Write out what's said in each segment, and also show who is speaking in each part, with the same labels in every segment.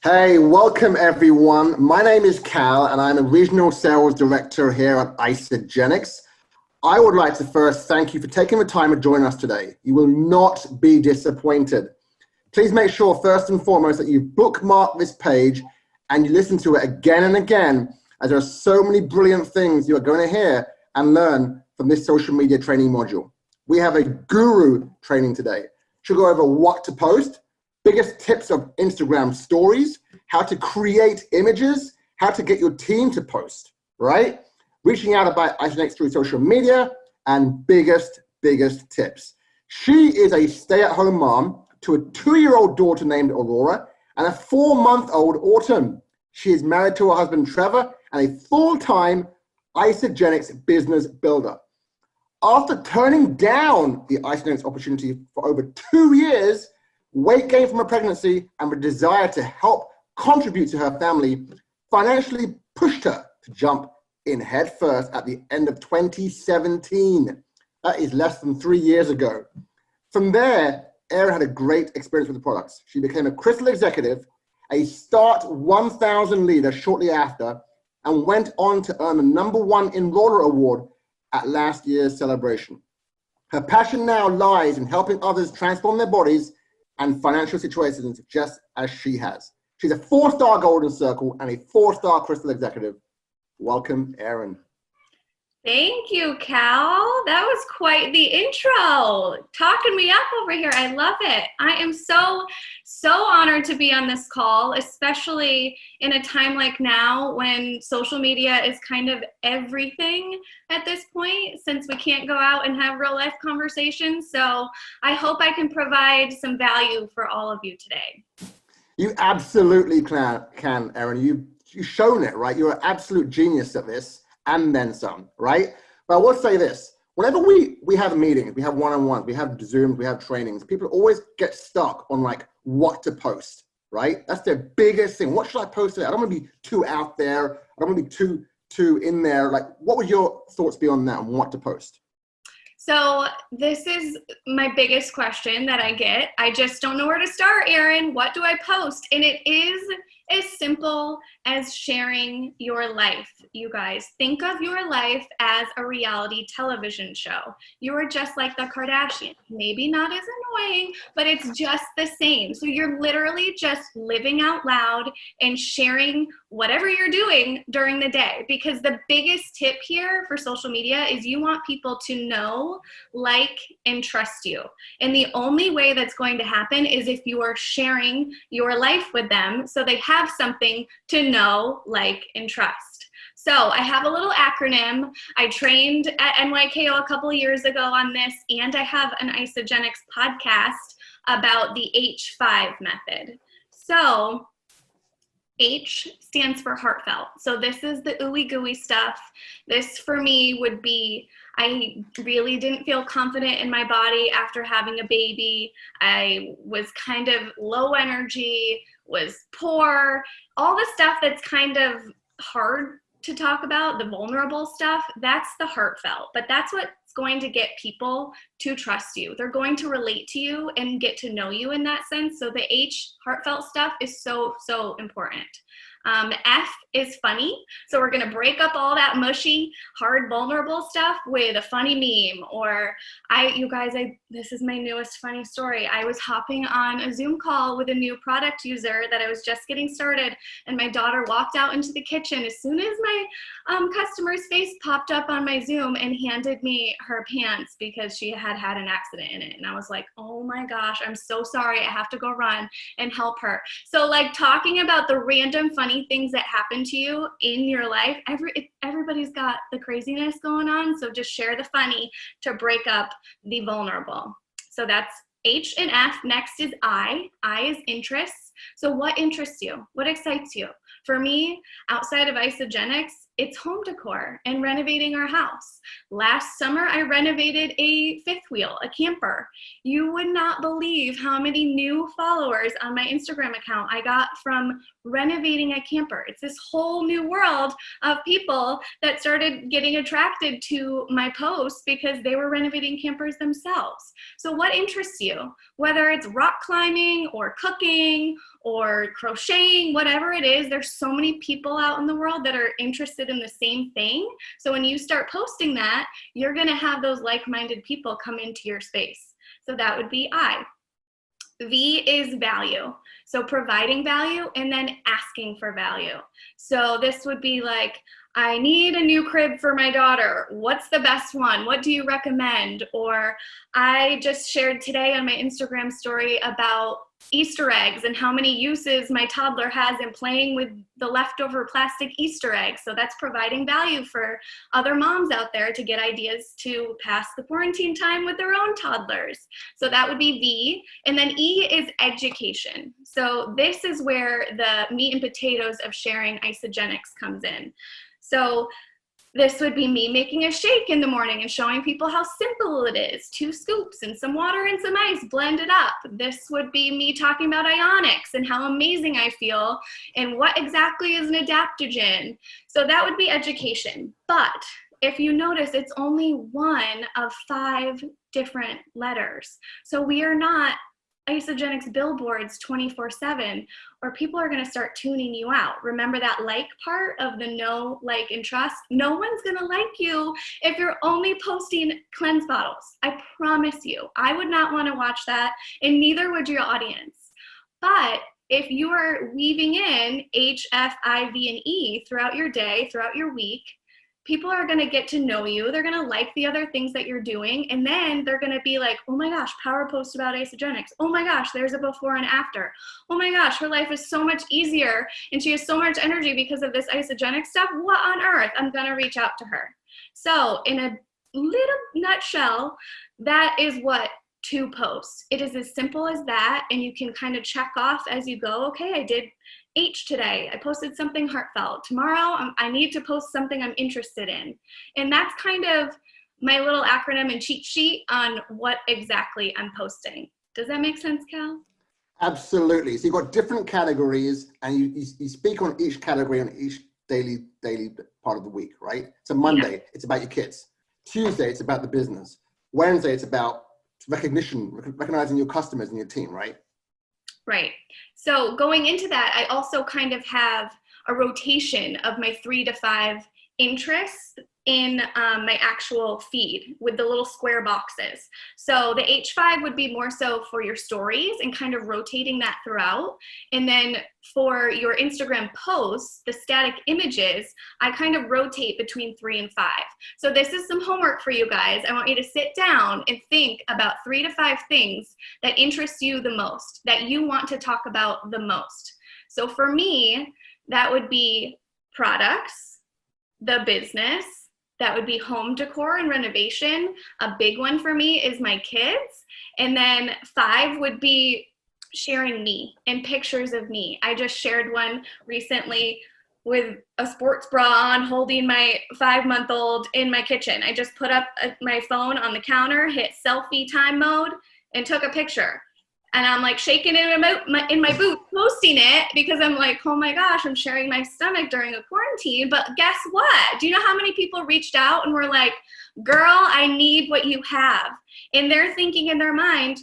Speaker 1: Hey, welcome everyone. My name is Cal and I'm a Regional Sales Director here at Isagenix. I would like to first thank you for taking the time to join us today. You will not be disappointed. Please make sure first and foremost that you bookmark this page and you listen to it again and again, as there are so many brilliant things you are going to hear and learn from this social media training module. We have a guru training today. She'll go over what to post, biggest tips of Instagram stories, how to create images, how to get your team to post, right? Reaching out about Isagenix through social media, and biggest tips. She is a stay-at-home mom to a 2-year-old daughter named Aurora and a 4-month-old Autumn. She is married to her husband Trevor and a full-time Isagenix business builder. After turning down the Isagenix opportunity for over 2 years, weight gain from her pregnancy and the desire to help contribute to her family financially pushed her to jump in headfirst at the end of 2017. That is less than 3 years ago. From there, Erin had a great experience with the products. She became a Crystal executive, a Start 1000 leader shortly after, and went on to earn the #1 Enroller Award at last year's celebration. Her passion now lies in helping others transform their bodies and financial situations just as she has. She's a 4-star Golden Circle and a 4-star Crystal Executive. Welcome, Erin.
Speaker 2: Thank you, Cal. That was quite the intro. Talking me up over here. I love it. I am so honored to be on this call, especially in a time like now when social media is kind of everything at this point, since we can't go out and have real life conversations. So I hope I can provide some value for all of you today.
Speaker 1: You absolutely can, Erin. You've shown it, right? You're an absolute genius at this. And then some, right? But I will say this, whenever we have meetings, we have one-on-ones, we have Zooms, we have trainings, people always get stuck on like what to post, right? That's their biggest thing. What should I post today? I don't want to be too out there. I don't want to be too in there. Like, what would your thoughts be on that and what to post?
Speaker 2: So this is my biggest question that I get. I just don't know where to start, Erin. What do I post? And it is as simple as sharing your life, you guys. Think of your life as a reality television show. You are just like the Kardashians. Maybe not as annoying, but it's just the same. So you're literally just living out loud and sharing whatever you're doing during the day. Because the biggest tip here for social media is you want people to know, like, and trust you. And the only way that's going to happen is if you are sharing your life with them so they have something to know, like, and trust. So I have a little acronym. I trained at NYKO a couple of years ago on this, and I have an Isagenix podcast about the H5 method. So H stands for heartfelt. So this is the ooey gooey stuff. This for me would be, I really didn't feel confident in my body after having a baby. I was kind of low energy, was poor, all the stuff that's kind of hard to talk about, the vulnerable stuff, that's the heartfelt. But that's what's going to get people to trust you. They're going to relate to you and get to know you in that sense. So the H, heartfelt stuff, is so important. F is funny. So we're going to break up all that mushy, hard, vulnerable stuff with a funny meme. Or this is my newest funny story. I was hopping on a Zoom call with a new product user that I was just getting started, and my daughter walked out into the kitchen as soon as my customer's face popped up on my Zoom and handed me her pants because she had had an accident in it. And I was like, oh my gosh, I'm so sorry. I have to go run and help her. So like talking about the random funny things that happen to you in your life, everybody's got the craziness going on. So just share the funny to break up the vulnerable. So that's H and F. Next is I. I is interests. So what interests you? What excites you? For me, outside of Isagenix, it's home decor and renovating our house. Last summer, I renovated a fifth wheel, a camper. You would not believe how many new followers on my Instagram account I got from renovating a camper. It's this whole new world of people that started getting attracted to my posts because they were renovating campers themselves. So what interests you? Whether it's rock climbing or cooking or crocheting, whatever it is, there's so many people out in the world that are interested in the same thing. So when you start posting that, you're going to have those like-minded people come into your space. So that would be I. V is value. So providing value and then asking for value. So this would be like, I need a new crib for my daughter. What's the best one? What do you recommend? Or I just shared today on my Instagram story about Easter eggs and how many uses my toddler has in playing with the leftover plastic Easter eggs. So that's providing value for other moms out there to get ideas to pass the quarantine time with their own toddlers. So that would be V. And then E is education. So this is where the meat and potatoes of sharing Isagenix comes in. So this would be me making a shake in the morning and showing people how simple it is. 2 scoops and some water and some ice, blend it up. This would be me talking about ionics and how amazing I feel and what exactly is an adaptogen. So that would be education. But if you notice, it's only one of 5 different letters. So we are not Isagenix billboards 24/7, or people are going to start tuning you out. Remember that like part of the know, like, and trust? No one's going to like you if you're only posting cleanse bottles. I promise you, I would not want to watch that, and neither would your audience. But if you are weaving in H, F, I, V, and E throughout your day, throughout your week, people are going to get to know you. They're going to like the other things that you're doing. And then they're going to be like, oh my gosh, Power post about Isagenix. Oh my gosh, there's a before and after. Oh my gosh, her life is so much easier and she has so much energy because of this Isagenix stuff. What on earth? I'm going to reach out to her. So in a little nutshell, that is what to post. It is as simple as that. And you can kind of check off as you go. Okay, I did H today. I posted something heartfelt. Tomorrow, I need to post something I'm interested in. And that's kind of my little acronym and cheat sheet on what exactly I'm posting. Does that make sense, Cal?
Speaker 1: Absolutely. So you've got different categories and you speak on each category on each daily part of the week, right? So Monday, yeah, it's about your kids. Tuesday, it's about the business. Wednesday, it's about recognition, recognizing your customers and your team, right?
Speaker 2: Right. So going into that, I also kind of have a rotation of my 3 to 5 interests in my actual feed with the little square boxes. So the H5 would be more so for your stories and kind of rotating that throughout. And then for your Instagram posts, the static images, I kind of rotate between 3 and 5. So this is some homework for you guys. I want you to sit down and think about 3 to 5 things that interest you the most, that you want to talk about the most. So for me, that would be products, the business, that would be home decor and renovation. A big one for me is my kids. And then 5 would be sharing me and pictures of me. I just shared one recently with a sports bra on, holding my 5-month-old in my kitchen. I just put up my phone on the counter, hit selfie time mode, and took a picture. And I'm like shaking it in my boot, posting it because I'm like, oh my gosh, I'm sharing my stomach during a quarantine. But guess what? Do you know how many people reached out and were like, girl, I need what you have? And they're thinking in their mind,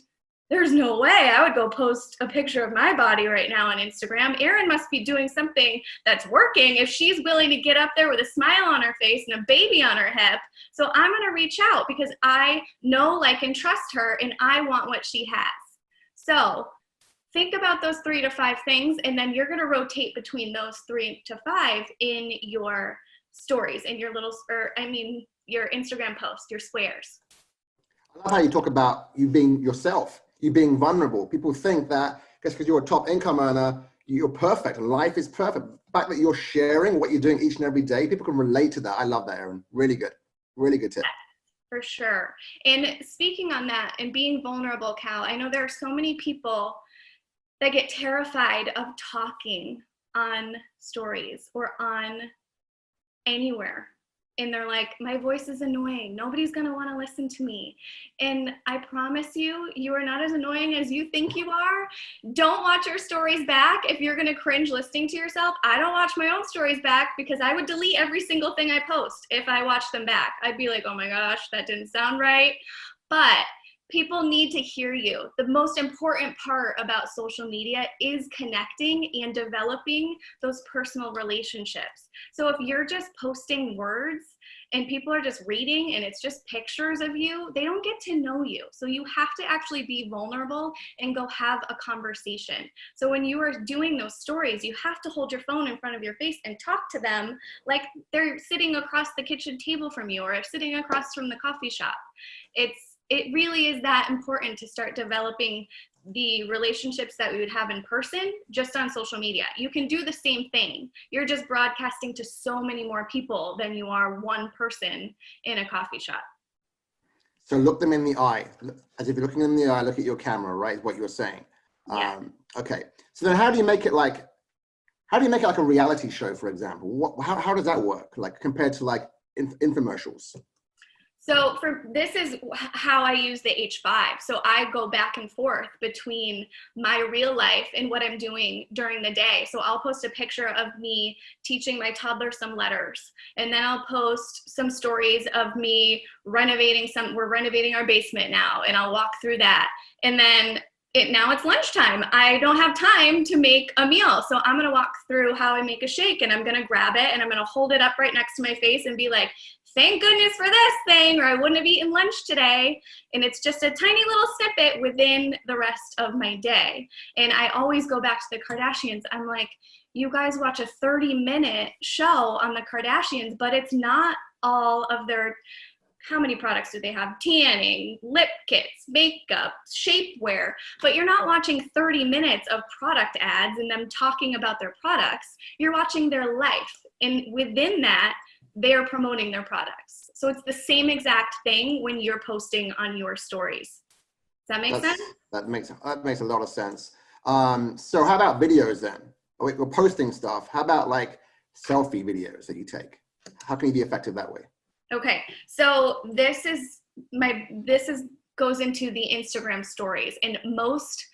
Speaker 2: there's no way I would go post a picture of my body right now on Instagram. Erin must be doing something that's working if she's willing to get up there with a smile on her face and a baby on her hip. So I'm going to reach out because I know, like, and trust her, and I want what she has. So think about those 3 to 5 things, and then you're going to rotate between those 3 to 5 in your stories, in your your Instagram post, your squares.
Speaker 1: I love how you talk about you being yourself, you being vulnerable. People think that just because you're a top income earner, you're perfect and life is perfect. The fact that you're sharing what you're doing each and every day, people can relate to that. I love that, Erin. Really good. Really good tip.
Speaker 2: For sure. And speaking on that and being vulnerable, Cal, I know there are so many people that get terrified of talking on stories or on anywhere. And they're like, my voice is annoying. Nobody's going to want to listen to me. And I promise you, you are not as annoying as you think you are. Don't watch your stories back if you're going to cringe listening to yourself. I don't watch my own stories back because I would delete every single thing I post if I watched them back. I'd be like, oh my gosh, that didn't sound right. But people need to hear you. The most important part about social media is connecting and developing those personal relationships. So if you're just posting words and people are just reading and it's just pictures of you, they don't get to know you. So you have to actually be vulnerable and go have a conversation. So when you are doing those stories, you have to hold your phone in front of your face and talk to them like they're sitting across the kitchen table from you or sitting across from the coffee shop. It really is that important to start developing the relationships that we would have in person just on social media. You can do the same thing. You're just broadcasting to so many more people than you are one person in a coffee shop.
Speaker 1: So look them in the eye. As if you're looking them in the eye, look at your camera, right? Is what you're saying.
Speaker 2: Yeah.
Speaker 1: Okay. So then how do you make it like a reality show, for example? How does that work? Like compared to like infomercials?
Speaker 2: So this is how I use the H5. So I go back and forth between my real life and what I'm doing during the day. So I'll post a picture of me teaching my toddler some letters. And then I'll post some stories of me renovating we're renovating our basement now, and I'll walk through that. And then now it's lunchtime. I don't have time to make a meal. So I'm going to walk through how I make a shake, and I'm going to grab it and I'm going to hold it up right next to my face and be like, thank goodness for this thing, or I wouldn't have eaten lunch today. And it's just a tiny little snippet within the rest of my day. And I always go back to the Kardashians. I'm like, you guys watch a 30-minute show on the Kardashians, but it's not all of their, how many products do they have? Tanning, lip kits, makeup, shapewear, but you're not watching 30 minutes of product ads and them talking about their products. You're watching their life. And within that, they're promoting their products. So it's the same exact thing when you're posting on your stories. Does that make sense?
Speaker 1: That makes a lot of sense. So how about videos then? We're posting stuff. How about like selfie videos that you take? How can you be effective that way?
Speaker 2: Okay, so this goes into the Instagram stories, and most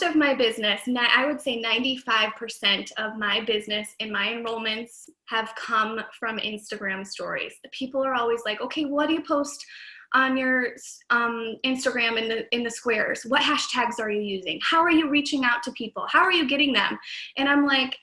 Speaker 2: of my business, I would say 95% of my business and my enrollments have come from Instagram stories. People are always like, okay, what do you post on your Instagram in the squares? What hashtags are you using? How are you reaching out to people? How are you getting them? And I'm like,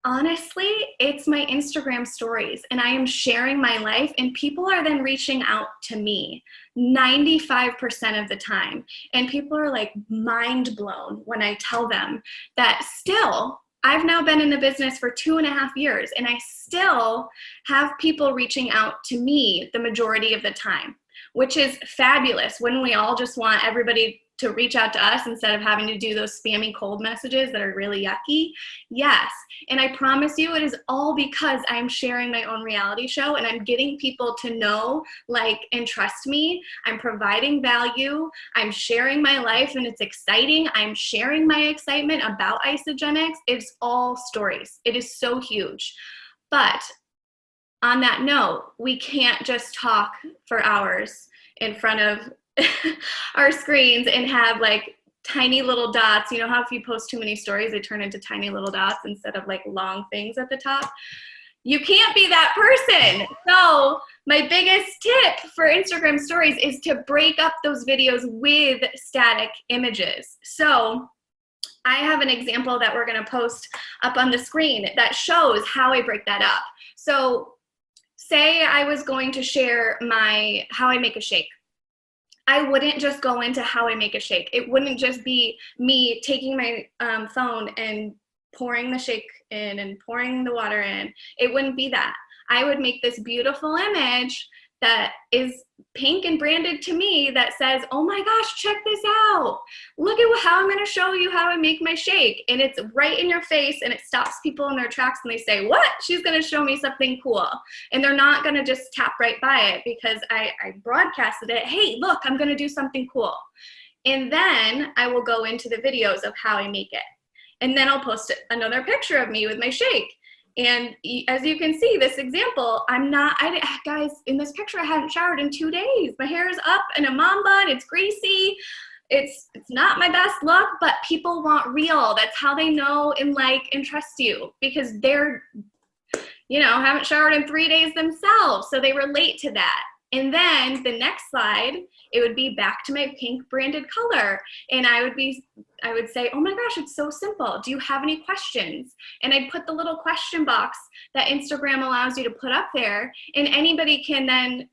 Speaker 2: honestly, it's my Instagram stories, and I am sharing my life, and people are then reaching out to me 95% of the time. And people are like mind blown when I tell them that still, I've now been in the business for 2.5 years, and I still have people reaching out to me the majority of the time, which is fabulous. Wouldn't we all just want everybody to reach out to us instead of having to do those spammy cold messages that are really yucky? Yes. And I promise you, it is all because I'm sharing my own reality show, and I'm getting people to know, like, and trust me. I'm providing value. I'm sharing my life, and it's exciting. I'm sharing my excitement about Isagenix. It's all stories. It is so huge. But on that note, we can't just talk for hours in front of our screens and have like tiny little dots. You know how if you post too many stories, they turn into tiny little dots instead of like long things at the top? You can't be that person. So my biggest tip for Instagram stories is to break up those videos with static images. So I have an example that we're going to post up on the screen that shows how I break that up. So say I was going to share how I make a shake. I wouldn't just go into how I make a shake. It wouldn't just be me taking my phone and pouring the shake in and pouring the water in. It wouldn't be that. I would make this beautiful image that is pink and branded to me that says, oh my gosh, check this out. Look at how I'm going to show you how I make my shake. And it's right in your face, and it stops people in their tracks, and they say, what? She's going to show me something cool. And they're not going to just tap right by it because I broadcasted it. Hey, look, I'm going to do something cool. And then I will go into the videos of how I make it. And then I'll post another picture of me with my shake. And as you can see, this example, guys, in this picture, I hadn't showered in 2 days. My hair is up in a mom bun, it's greasy. It's not my best look, but people want real. That's how they know and like and trust you, because they're, haven't showered in 3 days themselves. So they relate to that. And then the next slide, it would be back to my pink branded color. And I would say, oh my gosh, it's so simple. Do you have any questions? And I'd put the little question box that Instagram allows you to put up there. And anybody can then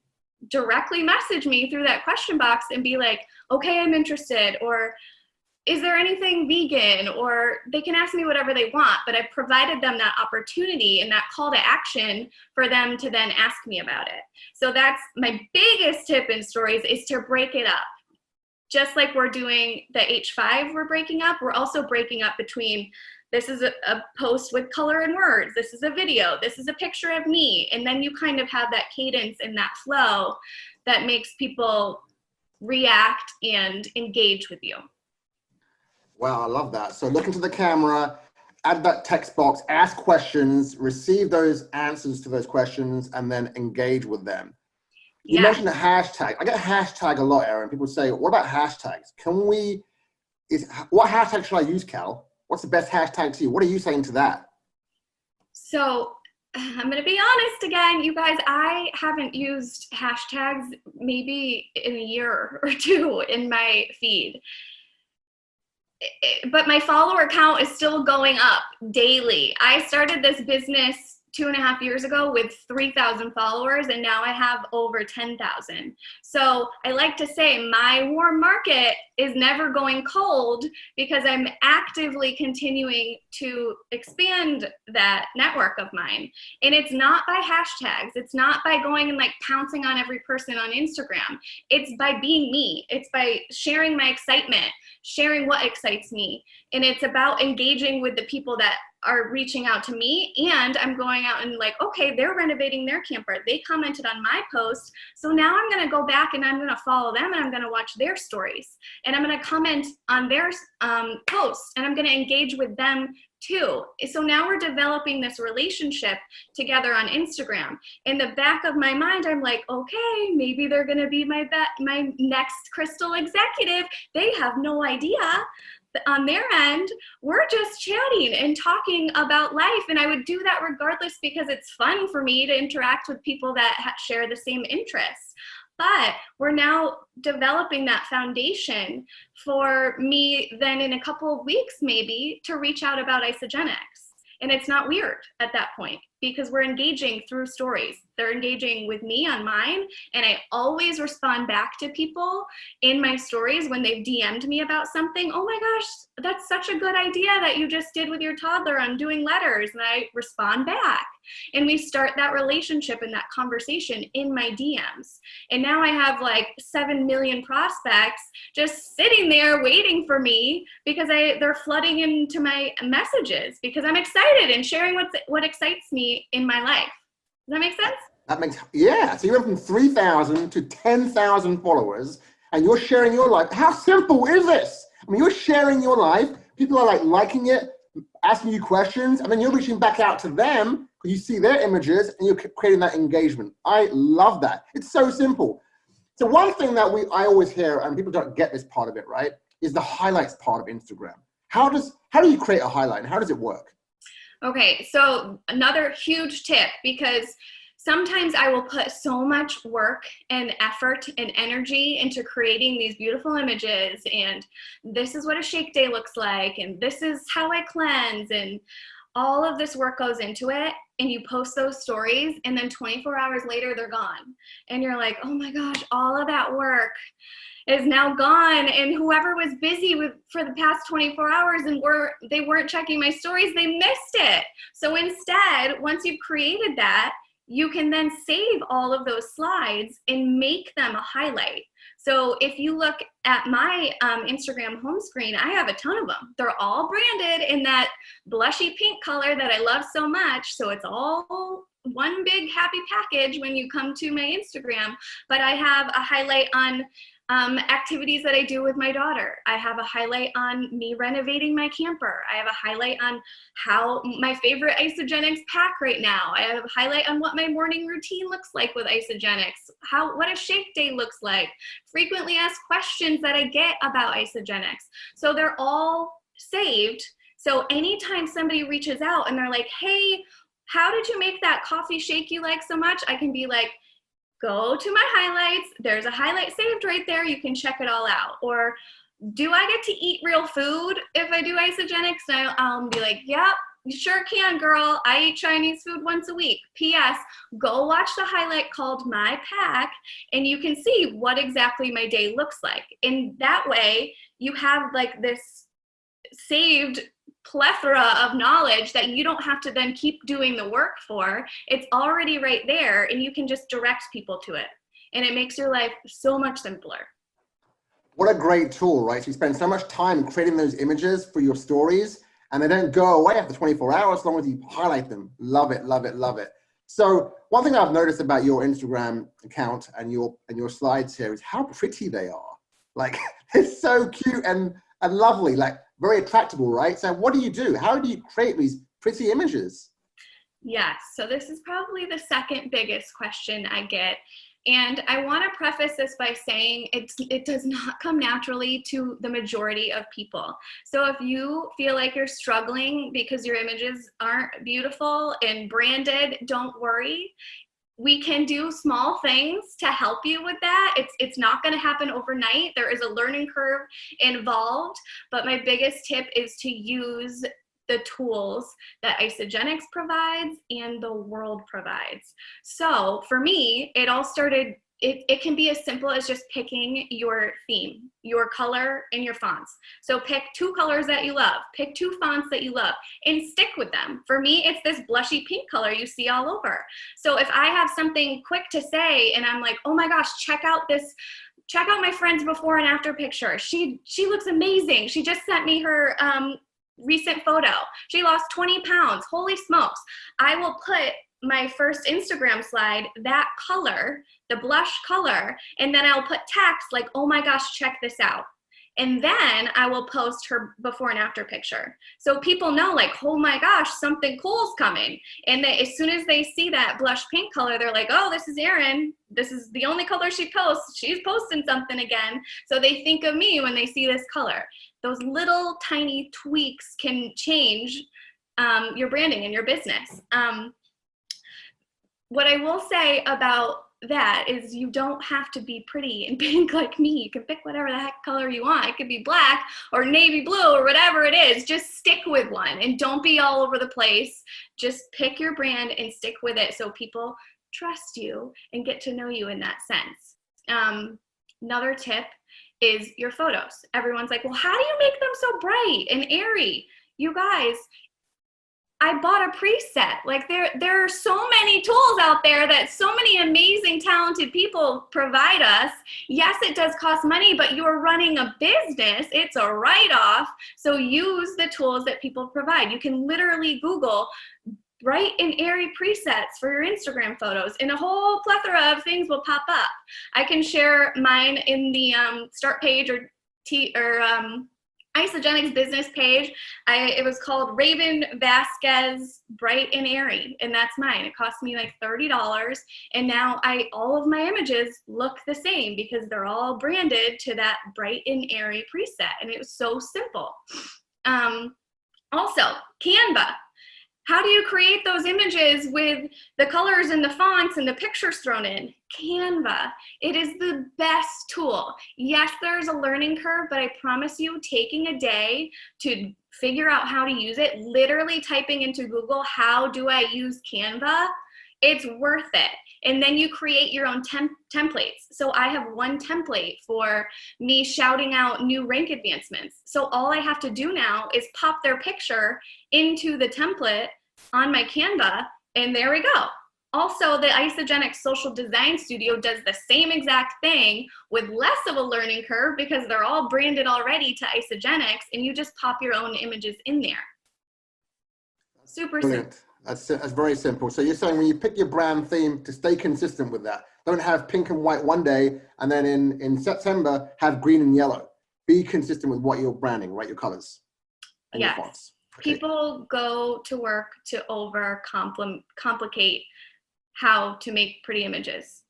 Speaker 2: directly message me through that question box and be like, okay, I'm interested. Or is there anything vegan? Or they can ask me whatever they want, but I provided them that opportunity and that call to action for them to then ask me about it. So that's my biggest tip in stories, is to break it up. Just like we're doing the H5, we're breaking up, we're also breaking up between, this is a post with color and words, this is a video, this is a picture of me. And then you kind of have that cadence and that flow that makes people react and engage with you.
Speaker 1: Wow, I love that. So look into the camera, add that text box, ask questions, receive those answers to those questions, and then engage with them. You mentioned a hashtag. I get hashtag a lot, Erin. People say, what about hashtags? What hashtag should I use, Cal? What's the best hashtag to you? What are you saying to that?
Speaker 2: So I'm going to be honest again, you guys, I haven't used hashtags maybe in a year or two in my feed. But my follower count is still going up daily. I started this business 2.5 years ago with 3,000 followers, and now I have over 10,000. So I like to say my warm market is never going cold, because I'm actively continuing to expand that network of mine. And it's not by hashtags. It's not by going and like pouncing on every person on Instagram. It's by being me. It's by sharing my excitement, sharing what excites me. And it's about engaging with the people that are reaching out to me, and I'm going out and like, okay, they're renovating their camper. They commented on my post. So now I'm going to go back and I'm going to follow them, and I'm going to watch their stories, and I'm going to comment on their posts, and I'm going to engage with them too. So now we're developing this relationship together on Instagram. In the back of my mind, I'm like, okay, maybe they're going to be my next Crystal executive. They have no idea. On their end, we're just chatting and talking about life. And I would do that regardless, because it's fun for me to interact with people that share the same interests. But we're now developing that foundation for me then in a couple of weeks maybe to reach out about Isogenics. And it's not weird at that point, because we're engaging through stories. They're engaging with me on mine, and I always respond back to people in my stories when they've DM'd me about something. Oh my gosh, that's such a good idea that you just did with your toddler on doing letters. And I respond back, and we start that relationship and that conversation in my DMs. And now I have like 7 million prospects just sitting there waiting for me, because they're flooding into my messages because I'm excited and sharing what excites me in my life. Does that make sense?
Speaker 1: Yeah. So you went from 3,000 to 10,000 followers, and you're sharing your life. How simple is this? I mean, you're sharing your life. People are like liking it, asking you questions, and then you're reaching back out to them because you see their images and you're creating that engagement. I love that. It's so simple. So one thing that I always hear, and people don't get this part of it, right, is the highlights part of Instagram. How do you create a highlight, and how does it work?
Speaker 2: Okay, so another huge tip, because sometimes I will put so much work and effort and energy into creating these beautiful images, and this is what a shake day looks like, and this is how I cleanse, and all of this work goes into it, and you post those stories, and then 24 hours later, they're gone. And you're like, oh my gosh, all of that work is now gone, and whoever was busy for the past 24 hours and they weren't checking my stories, they missed it. So instead, once you've created that, you can then save all of those slides and make them a highlight. So if you look at my Instagram home screen, I have a ton of them. They're all branded in that blushy pink color that I love so much. So it's all one big happy package when you come to my Instagram. But I have a highlight on Activities that I do with my daughter. I have a highlight on me renovating my camper. I have a highlight on how my favorite Isogenics pack right now. I have a highlight on what my morning routine looks like with Isogenics, what a shake day looks like, frequently asked questions that I get about Isogenics. So they're all saved. So anytime somebody reaches out and they're like, hey, how did you make that coffee shake you like so much? I can be like, go to my highlights. There's a highlight saved right there. You can check it all out. Or do I get to eat real food if I do Isogenics? And I'll be like, yep, you sure can, girl. I eat Chinese food once a week. P.S. Go watch the highlight called My Pack, and you can see what exactly my day looks like. And that way, you have like this saved plethora of knowledge that you don't have to then keep doing the work for. It's already right there, and you can just direct people to it. And it makes your life so much simpler.
Speaker 1: What a great tool, right? So you spend so much time creating those images for your stories, and they don't go away after 24 hours as long as you highlight them. Love it, love it, love it. So one thing I've noticed about your Instagram account and your slides here is how pretty they are. Like, it's so cute and lovely, like very attractable, right? So what do you do? How do you create these pretty images?
Speaker 2: Yes, so this is probably the second biggest question I get. And I want to preface this by saying it does not come naturally to the majority of people. So if you feel like you're struggling because your images aren't beautiful and branded, don't worry. We can do small things to help you with that. It's not going to happen overnight. There is a learning curve involved, but my biggest tip is to use the tools that Isogenics provides and the world provides. So for me, it all started, it can be as simple as just picking your theme, your color, and your fonts. So pick 2 colors that you love, pick 2 fonts that you love, and stick with them. For me, it's this blushy pink color you see all over. So if I have something quick to say and I'm like, oh my gosh, check out my friend's before and after picture. She looks amazing. She just sent me her recent photo. She lost 20 pounds. Holy smokes. I will put my first Instagram slide, that color, the blush color, and then I'll put text like, oh my gosh, check this out. And then I will post her before and after picture. So people know like, oh my gosh, something cool's coming. And as soon as they see that blush pink color, they're like, oh, this is Erin. This is the only color she posts. She's posting something again. So they think of me when they see this color. Those little tiny tweaks can change your branding and your business. What I will say about that is you don't have to be pretty and pink like me. You can pick whatever the heck color you want. It could be black or navy blue or whatever it is. Just stick with one and don't be all over the place. Just pick your brand and stick with it so people trust you and get to know you in that sense. Another tip is your photos. Everyone's like, well, how do you make them so bright and airy? You guys, I bought a preset. Like there are so many tools out there that so many amazing, talented people provide us. Yes, it does cost money, but you're running a business. It's a write-off. So use the tools that people provide. You can literally Google bright and airy presets for your Instagram photos, and a whole plethora of things will pop up. I can share mine in the start page or Isogenics business page. It was called Raven Vasquez Bright and Airy, and that's mine. It cost me like $30, and now all of my images look the same because they're all branded to that bright and airy preset, and it was so simple. Also, Canva. How do you create those images with the colors and the fonts and the pictures thrown in? Canva. It is the best tool. Yes, there's a learning curve, but I promise you, taking a day to figure out how to use it, literally typing into Google, how do I use Canva? It's worth it. And then you create your own templates. So I have one template for me shouting out new rank advancements. So all I have to do now is pop their picture into the template on my Canva, and there we go. Also, the Isogenics Social Design Studio does the same exact thing with less of a learning curve because they're all branded already to Isogenics, and you just pop your own images in there. Super simple.
Speaker 1: That's very simple. So you're saying when you pick your brand theme to stay consistent with that, Don't have pink and white one day, and then in September, have green and yellow. Be consistent with what you're branding, right? Your colors and your fonts.
Speaker 2: Okay. People go to work to complicate how to make pretty images.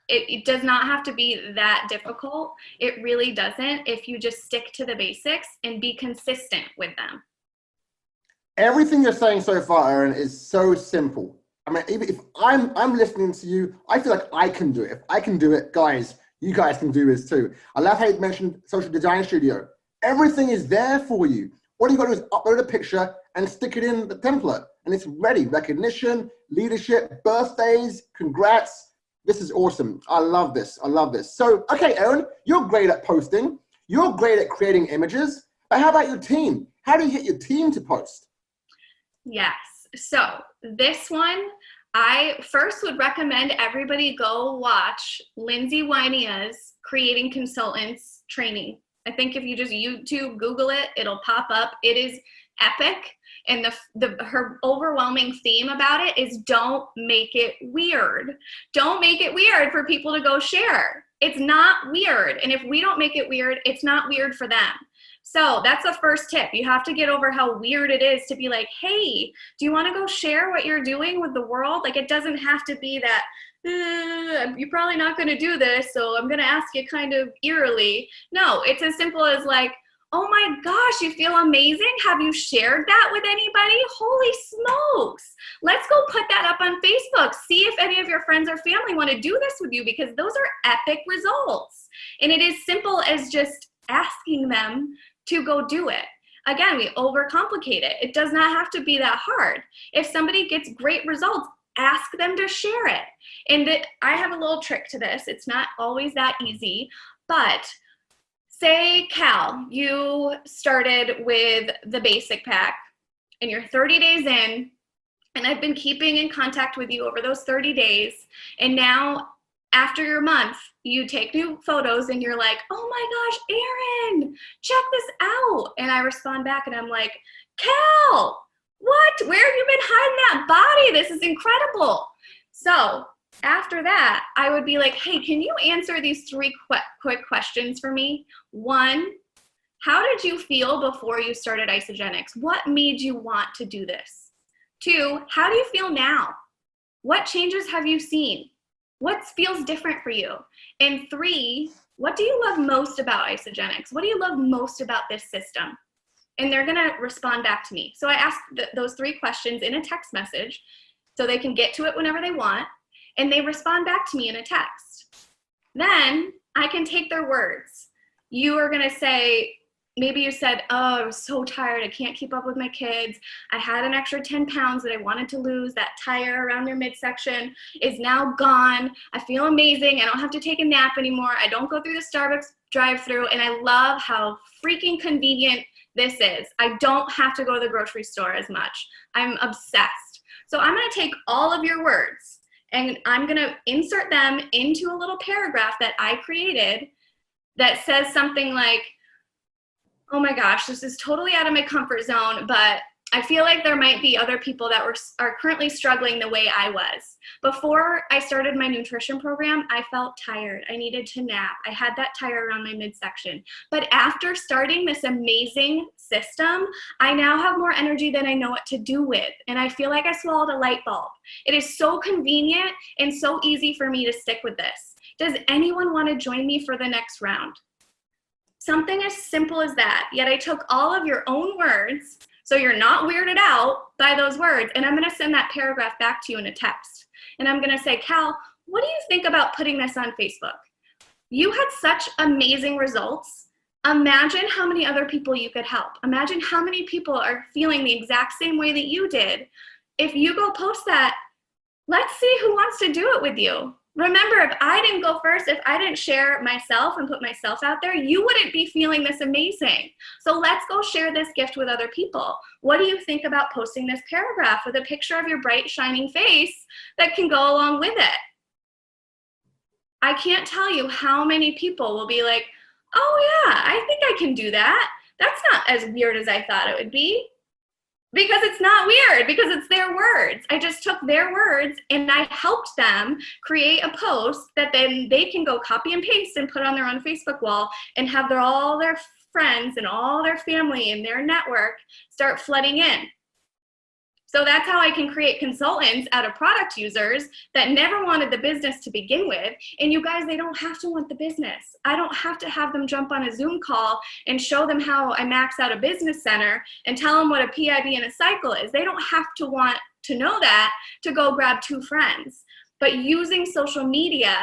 Speaker 2: It does not have to be that difficult. It really doesn't if you just stick to the basics and be consistent with them.
Speaker 1: Everything you're saying so far, Erin, is so simple. I mean, even if I'm listening to you, I feel like I can do it. If I can do it, guys, you guys can do this too. I love how you mentioned Social Design Studio. Everything is there for you. All you got to do is upload a picture and stick it in the template, and it's ready. Recognition, leadership, birthdays, congrats. This is awesome. I love this. I love this. So, okay, Erin, you're great at posting. You're great at creating images. But how about your team? How do you get your team to post?
Speaker 2: Yes. So this one, I first would recommend everybody go watch Lindsay Wynia's Creating Consultants training. I think if you just YouTube, Google it, it'll pop up. It is epic. And her overwhelming theme about it is don't make it weird. Don't make it weird for people to go share. It's not weird. And if we don't make it weird, it's not weird for them. So that's the first tip. You have to get over how weird it is to be like, hey, do you want to go share what you're doing with the world? Like, it doesn't have to be that, you're probably not going to do this, so I'm going to ask you kind of eerily. No, it's as simple as like, oh my gosh, you feel amazing? Have you shared that with anybody? Holy smokes. Let's go put that up on Facebook. See if any of your friends or family want to do this with you, because those are epic results. And it is simple as just asking them to go do it. Again, we overcomplicate it. It does not have to be that hard. If somebody gets great results, ask them to share it. And I have a little trick to this. It's not always that easy, but say, Cal, you started with the basic pack and you're 30 days in, and I've been keeping in contact with you over those 30 days. And now after your month, you take new photos and you're like, oh my gosh, Erin, check this out. And I respond back and I'm like, Cal, what? Where have you been hiding that body? This is incredible. So after that, I would be like, hey, can you answer these three quick questions for me? One, how did you feel before you started Isagenix? What made you want to do this? Two, how do you feel now? What changes have you seen? What feels different for you? And three, what do you love most about Isagenix? What do you love most about this system? And they're gonna respond back to me. So I ask those three questions in a text message so they can get to it whenever they want, and they respond back to me in a text. Then I can take their words. You are gonna say, maybe you said, oh, I was so tired, I can't keep up with my kids. I had an extra 10 pounds that I wanted to lose. That tire around their midsection is now gone. I feel amazing. I don't have to take a nap anymore. I don't go through the Starbucks drive-through, and I love how freaking convenient this is. I don't have to go to the grocery store as much. I'm obsessed. So I'm gonna take all of your words and I'm gonna insert them into a little paragraph that I created that says something like, oh my gosh, this is totally out of my comfort zone, but I feel like there might be other people that are currently struggling the way I was. Before I started my nutrition program, I felt tired. I needed to nap. I had that tire around my midsection. But after starting this amazing system, I now have more energy than I know what to do with. And I feel like I swallowed a light bulb. It is so convenient and so easy for me to stick with this. Does anyone want to join me for the next round? Something as simple as that. Yet I took all of your own words, so you're not weirded out by those words, and I'm going to send that paragraph back to you in a text. And I'm going to say, Cal, what do you think about putting this on Facebook? You had such amazing results. Imagine how many other people you could help. Imagine how many people are feeling the exact same way that you did. If you go post that, let's see who wants to do it with you. Remember, if I didn't go first, if I didn't share myself and put myself out there, you wouldn't be feeling this amazing. So let's go share this gift with other people. What do you think about posting this paragraph with a picture of your bright, shining face that can go along with it? I can't tell you how many people will be like, oh yeah, I think I can do that. That's not as weird as I thought it would be. Because it's not weird, because it's their words. I just took their words and I helped them create a post that then they can go copy and paste and put on their own Facebook wall and have all their friends and all their family and their network start flooding in. So that's how I can create consultants out of product users that never wanted the business to begin with. And you guys, they don't have to want the business. I don't have to have them jump on a Zoom call and show them how I max out a business center and tell them what a PIB and a cycle is. They don't have to want to know that to go grab 2 friends. But using social media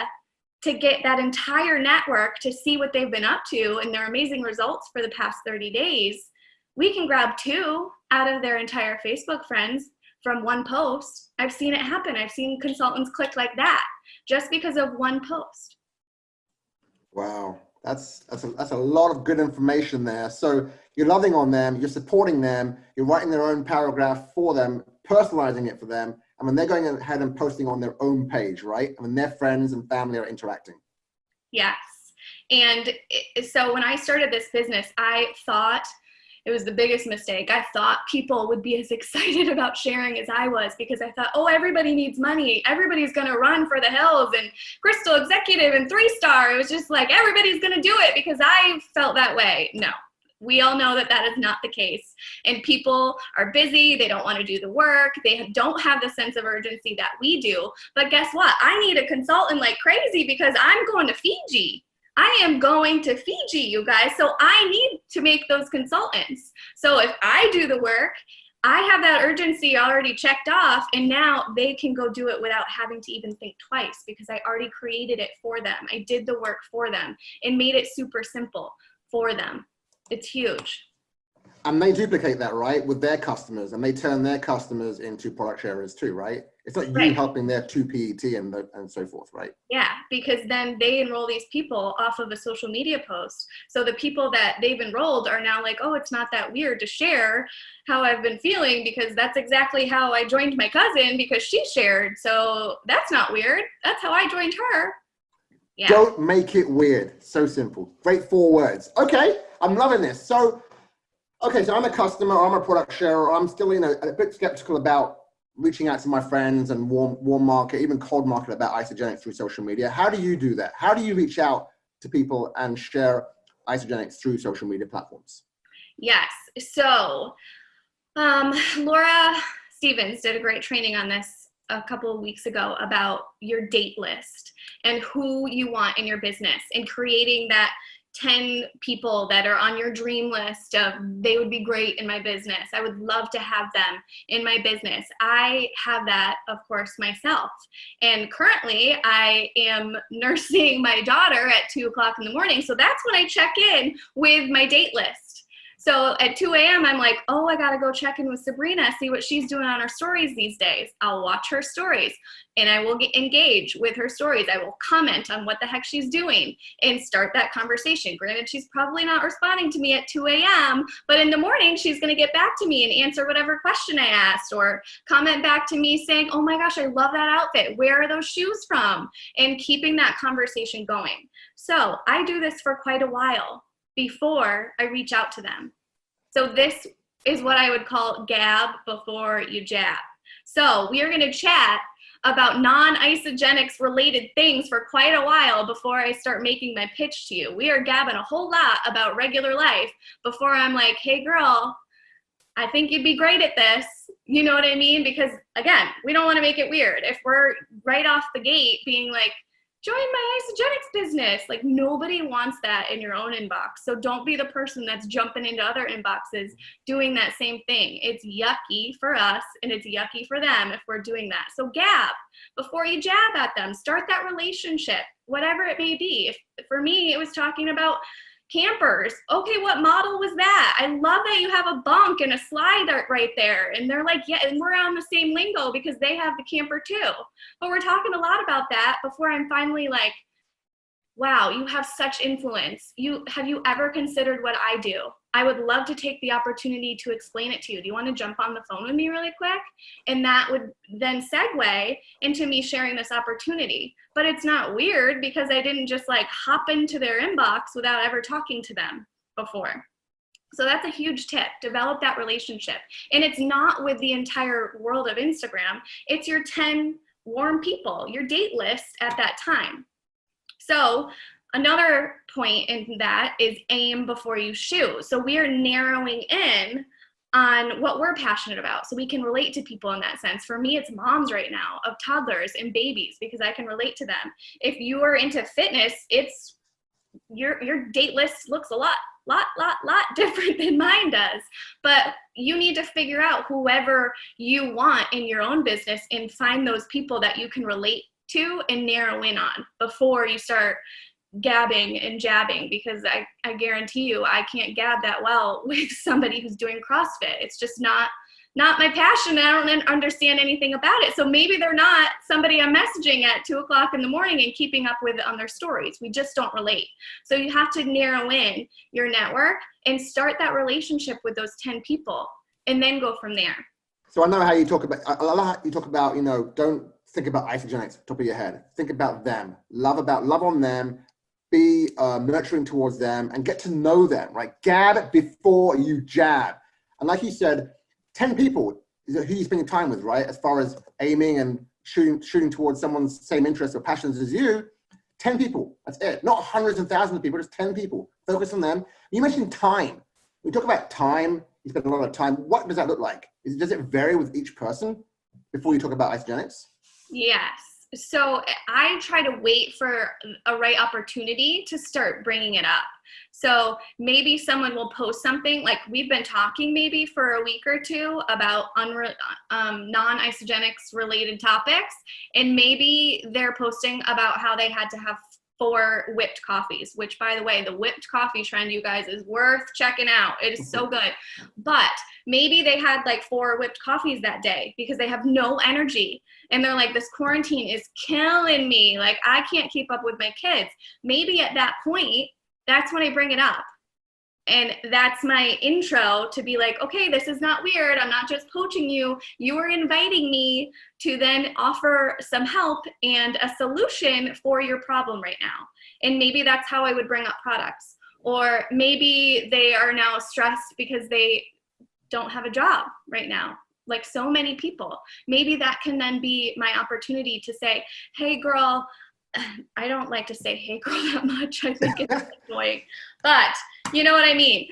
Speaker 2: to get that entire network to see what they've been up to and their amazing results for the past 30 days, we can grab 2 out of their entire Facebook friends from one post. I've seen it happen. I've seen consultants click like that just because of one post.
Speaker 1: Wow, that's a lot of good information there. So you're loving on them, you're supporting them, you're writing their own paragraph for them, personalizing it for them, and when they're going ahead and posting on their own page, right? And when their friends and family are interacting.
Speaker 2: Yes. And so when I started this business, I thought it was the biggest mistake. I thought people would be as excited about sharing as I was because I thought, oh, everybody needs money. Everybody's going to run for the hills and Crystal Executive and 3-star. It was just like, everybody's going to do it because I felt that way. No, we all know that that is not the case. And people are busy. They don't want to do the work. They don't have the sense of urgency that we do. But guess what? I need a consultant like crazy because I'm going to Fiji. I am going to Fiji, you guys, so I need to make those consultants. So if I do the work, I have that urgency already checked off, and now they can go do it without having to even think twice because I already created it for them. I did the work for them and made it super simple for them. It's huge.
Speaker 1: And they duplicate that, right, with their customers, and they turn their customers into product sharers too, right? It's not you helping their 2 PET and so forth, right?
Speaker 2: Yeah, because then they enroll these people off of a social media post. So the people that they've enrolled are now like, oh, it's not that weird to share how I've been feeling because that's exactly how I joined my cousin because she shared. So that's not weird. That's how I joined her. Yeah.
Speaker 1: Don't make it weird. So simple. Great 4 words. Okay, I'm loving this. So I'm a customer, I'm a product sharer, I'm still a bit skeptical about reaching out to my friends and warm market, even cold market about Isogenics through social media. How do you do that? How do you reach out to people and share Isogenics through social media platforms?
Speaker 2: Yes. So Laura Stevens did a great training on this a couple of weeks ago about your date list and who you want in your business and creating that 10 people that are on your dream list of they would be great in my business. I would love to have them in my business. I have that, of course, myself. And currently I am nursing my daughter at 2:00 in the morning. So that's when I check in with my date list. So at 2 a.m., I'm like, oh, I got to go check in with Sabrina, see what she's doing on her stories these days. I'll watch her stories and I will engage with her stories. I will comment on what the heck she's doing and start that conversation. Granted, she's probably not responding to me at 2 a.m., but in the morning, she's going to get back to me and answer whatever question I asked or comment back to me saying, oh my gosh, I love that outfit. Where are those shoes from? And keeping that conversation going. So I do this for quite a while before I reach out to them. So this is what I would call gab before you jab. So we are going to chat about non-isogenics related things for quite a while before I start making my pitch to you. We are gabbing a whole lot about regular life before I'm like, hey girl, I think you'd be great at this. You know what I mean? Because again, we don't want to make it weird. If we're right off the gate being like, join my Isogenics business. Like nobody wants that in your own inbox. So don't be the person that's jumping into other inboxes doing that same thing. It's yucky for us and it's yucky for them if we're doing that. So gab before you jab at them. Start that relationship, whatever it may be. If for me, it was talking about campers. Okay, what model was that? I love that you have a bunk and a slide right there. And they're like, yeah, and we're on the same lingo because they have the camper too. But we're talking a lot about that before I'm finally like, wow, you have such influence. Have you ever considered what I do? I would love to take the opportunity to explain it to you. Do you want to jump on the phone with me really quick? And that would then segue into me sharing this opportunity. But it's not weird because I didn't just like hop into their inbox without ever talking to them before. So that's a huge tip. Develop that relationship. And it's not with the entire world of Instagram. It's your 10 warm people, your date list at that time. So another point in that is aim before you shoot. So we are narrowing in on what we're passionate about, so we can relate to people in that sense. For me, it's moms right now of toddlers and babies, because I can relate to them. If you are into fitness, it's your date list looks a lot different than mine does. But you need to figure out whoever you want in your own business and find those people that you can relate to and narrow in on before you start gabbing and jabbing, because I guarantee you I can't gab that well with somebody who's doing CrossFit. It's just not my passion. I don't understand anything about it. So maybe they're not somebody I'm messaging at 2:00 in the morning and keeping up with on their stories. We just don't relate. So you have to narrow in your network and start that relationship with those 10 people and then go from there.
Speaker 1: So I know how you talk about, I love how you talk about, don't think about Isagenix top of your head. Think about them, love on them, be nurturing towards them, and get to know them, right? Gab before you jab. And like you said, 10 people is who you're spending time with, right? As far as aiming and shooting towards someone's same interests or passions as you, 10 people, that's it. Not hundreds and thousands of people, just 10 people. Focus on them. You mentioned time. We talk about time, you spend a lot of time. What does that look like? Does it vary with each person before you talk about Isagenix?
Speaker 2: Yes. So I try to wait for a right opportunity to start bringing it up. So maybe someone will post something, like we've been talking maybe for a week or two about non-Isagenix related topics, and maybe they're posting about how they had to have 4 whipped coffees, which, by the way, the whipped coffee trend, you guys, is worth checking out. It is so good. But maybe they had like 4 whipped coffees that day because they have no energy. And they're like, this quarantine is killing me. Like, I can't keep up with my kids. Maybe at that point, that's when I bring it up. And that's my intro to be like, okay, this is not weird. I'm not just poaching you. You are inviting me to then offer some help and a solution for your problem right now. And maybe that's how I would bring up products. Or maybe they are now stressed because they don't have a job right now, like so many people. Maybe that can then be my opportunity to say, hey, girl, I don't like to say hey girl that much. I think it's annoying, but you know what I mean?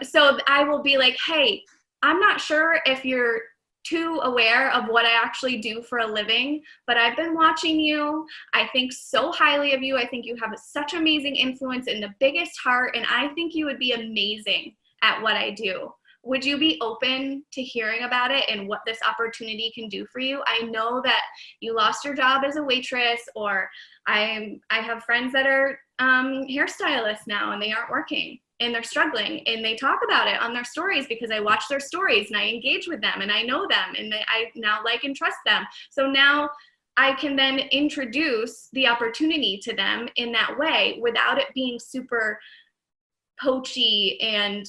Speaker 2: So I will be like, hey, I'm not sure if you're too aware of what I actually do for a living, but I've been watching you. I think so highly of you. I think you have such amazing influence and the biggest heart, and I think you would be amazing at what I do. Would you be open to hearing about it and what this opportunity can do for you? I know that you lost your job as a waitress, or I have friends that are hairstylists now and they aren't working and they're struggling, and they talk about it on their stories because I watch their stories and I engage with them and I know them and I now like and trust them. So now I can then introduce the opportunity to them in that way without it being super poachy and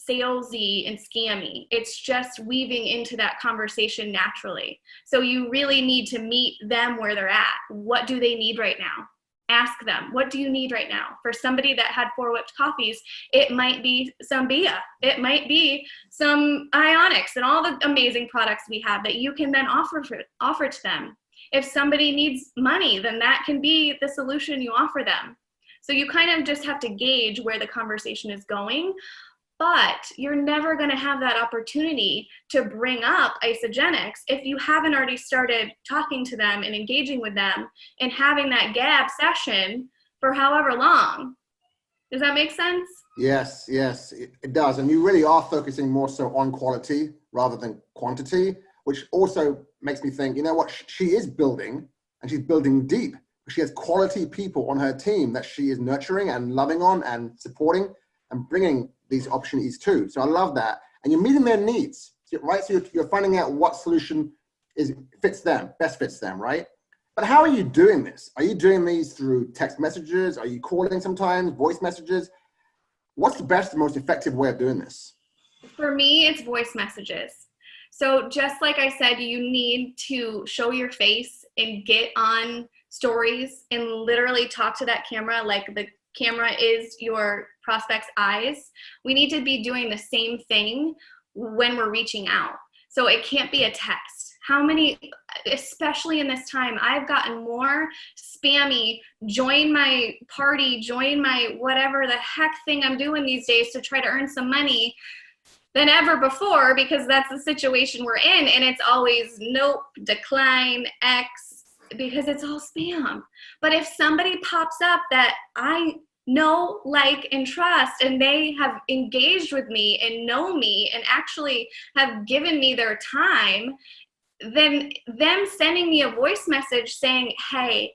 Speaker 2: salesy and scammy. It's just weaving into that conversation naturally. So you really need to meet them where they're at. What do they need right now? Ask them, what do you need right now? For somebody that had 4 whipped coffees, it might be some Bia. It might be some Ionics and all the amazing products we have that you can then offer to them. If somebody needs money, then that can be the solution you offer them. So you kind of just have to gauge where the conversation is going. But you're never going to have that opportunity to bring up Isagenix if you haven't already started talking to them and engaging with them and having that gab session for however long. Does that make sense?
Speaker 1: Yes, it does. And you really are focusing more so on quality rather than quantity, which also makes me think, you know what, she is building, and she's building deep. She has quality people on her team that she is nurturing and loving on and supporting and bringing these opportunities too. So I love that. And you're meeting their needs, right? So you're finding out what solution best fits them, right? But how are you doing this? Are you doing these through text messages? Are you calling sometimes, voice messages? What's the best and most effective way of doing this?
Speaker 2: For me, it's voice messages. So just like I said, you need to show your face and get on stories and literally talk to that camera like the camera is your prospects' eyes, we need to be doing the same thing when we're reaching out. So it can't be a test. How many, especially in this time, I've gotten more spammy, join my party, join my whatever the heck thing I'm doing these days to try to earn some money than ever before, because that's the situation we're in. And it's always nope, decline, X, because it's all spam. But if somebody pops up that I know, like, and trust, and they have engaged with me and know me and actually have given me their time, then them sending me a voice message saying, hey,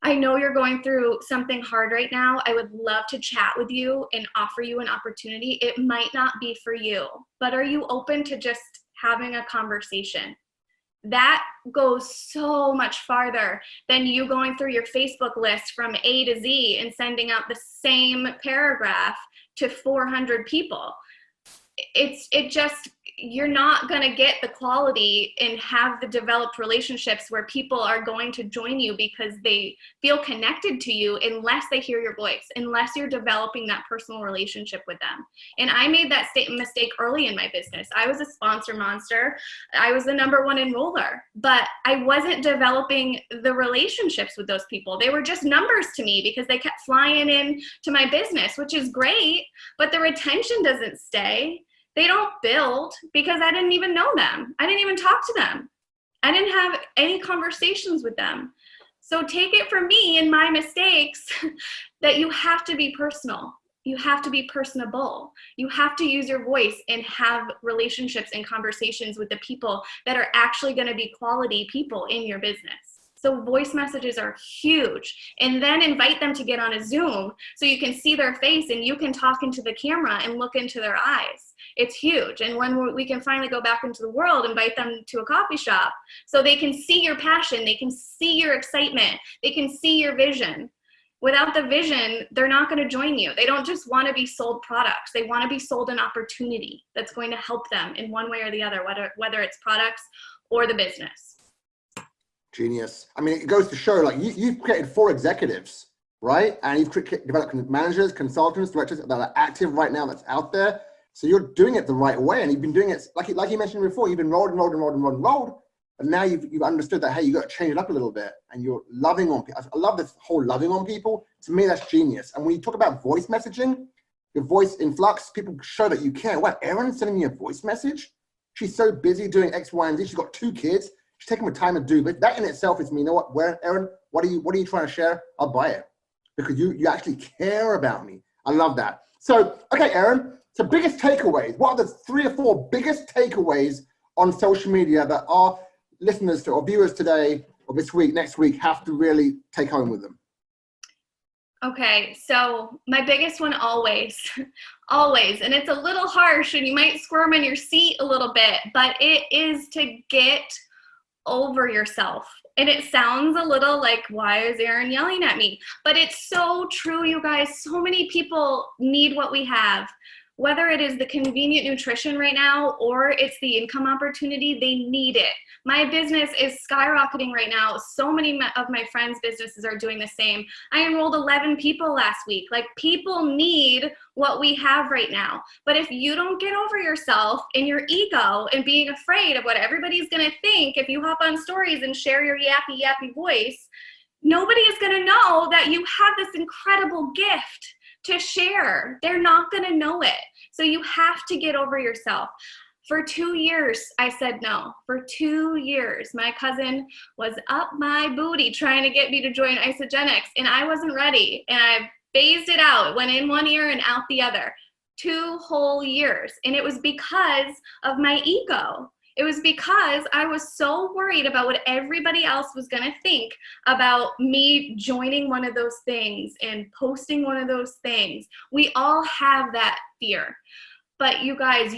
Speaker 2: I know you're going through something hard right now. I would love to chat with you and offer you an opportunity. It might not be for you, but are you open to just having a conversation? That goes so much farther than you going through your Facebook list from A to Z and sending out the same paragraph to 400 people. It just, you're not going to get the quality and have the developed relationships where people are going to join you because they feel connected to you unless they hear your voice, unless you're developing that personal relationship with them. And I made that mistake early in my business. I was a sponsor monster. I was the #1 enroller, but I wasn't developing the relationships with those people. They were just numbers to me because they kept flying in to my business, which is great, but the retention doesn't stay. They don't build because I didn't even know them. I didn't even talk to them. I didn't have any conversations with them. So take it from me and my mistakes that you have to be personal. You have to be personable. You have to use your voice and have relationships and conversations with the people that are actually going to be quality people in your business. So voice messages are huge. And then invite them to get on a Zoom so you can see their face and you can talk into the camera and look into their eyes. It's huge. And when we can finally go back into the world, invite them to a coffee shop so they can see your passion, they can see your excitement, they can see your vision. Without the vision, they're not going to join you. They don't just want to be sold products. They want to be sold an opportunity that's going to help them in one way or the other, whether it's products or the business.
Speaker 1: Genius. I mean, it goes to show, like, you've created 4 executives, right? And you've developed managers, consultants, directors that are active right now that's out there. So you're doing it the right way. And you've been doing it, like you mentioned before, you've enrolled. And now you've understood that, hey, you got to change it up a little bit. And you're loving on people. I love this whole loving on people. To me, that's genius. And when you talk about voice messaging, your voice influx, people show that you care. What, Erin's sending me a voice message? She's so busy doing X, Y, and Z. She's got 2 kids. She's taking the time to do it. That in itself is me. You know what, Erin, what are you trying to share? I'll buy it because you actually care about me. I love that. So, okay, Erin, so biggest takeaways. What are the 3 or 4 biggest takeaways on social media that our listeners to or viewers today or this week, next week, have to really take home with them?
Speaker 2: Okay, so my biggest one always, and it's a little harsh and you might squirm in your seat a little bit, but it is to get over yourself. And it sounds a little like, why is Erin yelling at me? But it's so true, you guys. So many people need what we have. Whether it is the convenient nutrition right now or it's the income opportunity, they need it. My business is skyrocketing right now. So many of my friends' businesses are doing the same. I enrolled 11 people last week. Like, people need what we have right now. But if you don't get over yourself and your ego and being afraid of what everybody's going to think if you hop on stories and share your yappy voice, nobody is going to know that you have this incredible gift to share. They're not going to know it. So you have to get over yourself. For 2 years, I said no. For 2 years, my cousin was up my booty trying to get me to join Isagenix, and I wasn't ready. And I phased it out. It went in one ear and out the other. 2 whole years. And it was because of my ego. It was because I was so worried about what everybody else was going to think about me joining one of those things and posting one of those things. We all have that fear. But you guys,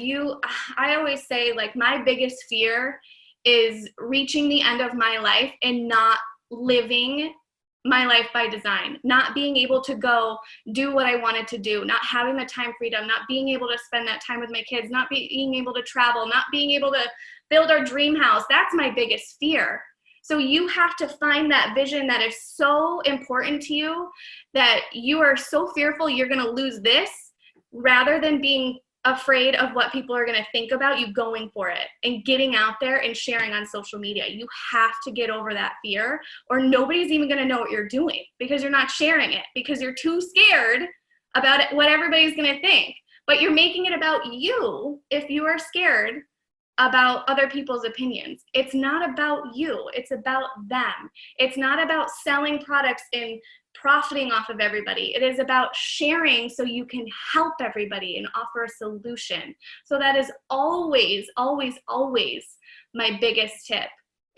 Speaker 2: I always say, like, my biggest fear is reaching the end of my life and not living my life by design, not being able to go do what I wanted to do, not having the time freedom, not being able to spend that time with my kids, not being able to travel, not being able to build our dream house. That's my biggest fear. So you have to find that vision that is so important to you that you are so fearful you're going to lose this, rather than being afraid of what people are going to think about you going for it and getting out there and sharing on social media. You have to get over that fear, or nobody's even going to know what you're doing because you're not sharing it, because you're too scared about it, what everybody's going to think. But you're making it about you if you are scared about other people's opinions. It's not about you, it's about them. It's not about selling products and profiting off of everybody. It is about sharing so you can help everybody and offer a solution. So that is always, always, always my biggest tip.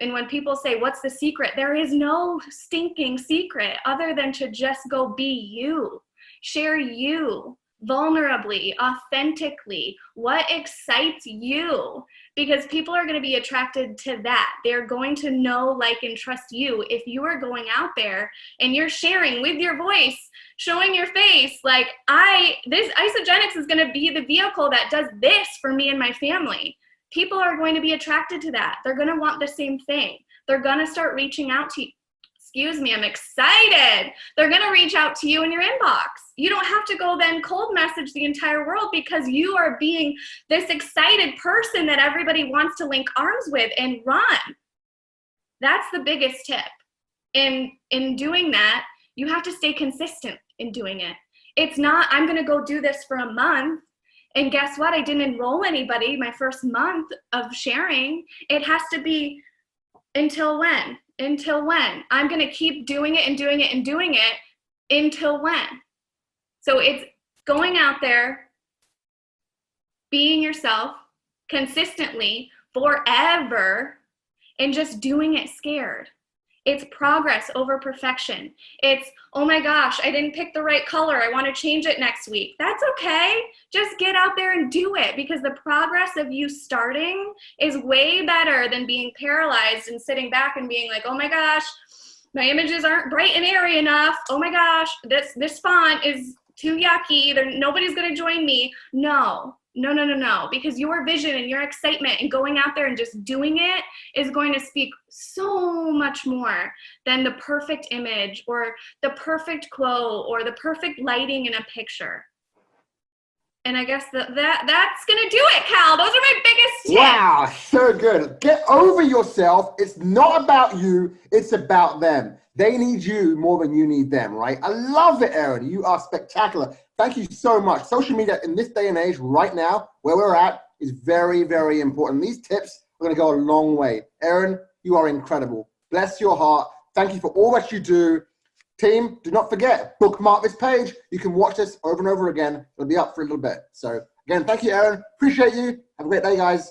Speaker 2: And when people say, what's the secret? There is no stinking secret other than to just go be you. Share you vulnerably, authentically, what excites you, because people are going to be attracted to that. They're going to know, like, and trust you if you are going out there and you're sharing with your voice, showing your face, like, this Isogenics is going to be the vehicle that does this for me and my family. People are going to be attracted to that. They're going to want the same thing. They're going to start reaching out to you. Excuse me, I'm excited. They're going to reach out to you in your inbox. You don't have to go then cold message the entire world, because you are being this excited person that everybody wants to link arms with and run. That's the biggest tip. In doing that, you have to stay consistent in doing it. It's not, I'm going to go do this for a month, and guess what? I didn't enroll anybody my first month of sharing. It has to be until when? Until when? I'm going to keep doing it and doing it and doing it until when? So it's going out there, being yourself consistently forever, and just doing it scared. It's progress over perfection. It's, oh my gosh, I didn't pick the right color. I want to change it next week. That's okay. Just get out there and do it, because the progress of you starting is way better than being paralyzed and sitting back and being like, oh my gosh, my images aren't bright and airy enough. Oh my gosh, this font is too yucky. Nobody's going to join me. No, because your vision and your excitement and going out there and just doing it is going to speak so much more than the perfect image or the perfect quote or the perfect lighting in a picture. And I guess that's going to do it, Cal. Those are my biggest tips.
Speaker 1: Wow, so good. Get over yourself. It's not about you. It's about them. They need you more than you need them, right? I love it, Erin. You are spectacular. Thank you so much. Social media in this day and age right now, where we're at, is very, very important. These tips are going to go a long way. Erin, you are incredible. Bless your heart. Thank you for all that you do. Team, do not forget, bookmark this page. You can watch this over and over again. It'll be up for a little bit. So again, thank you, Erin. Appreciate you. Have a great day, guys.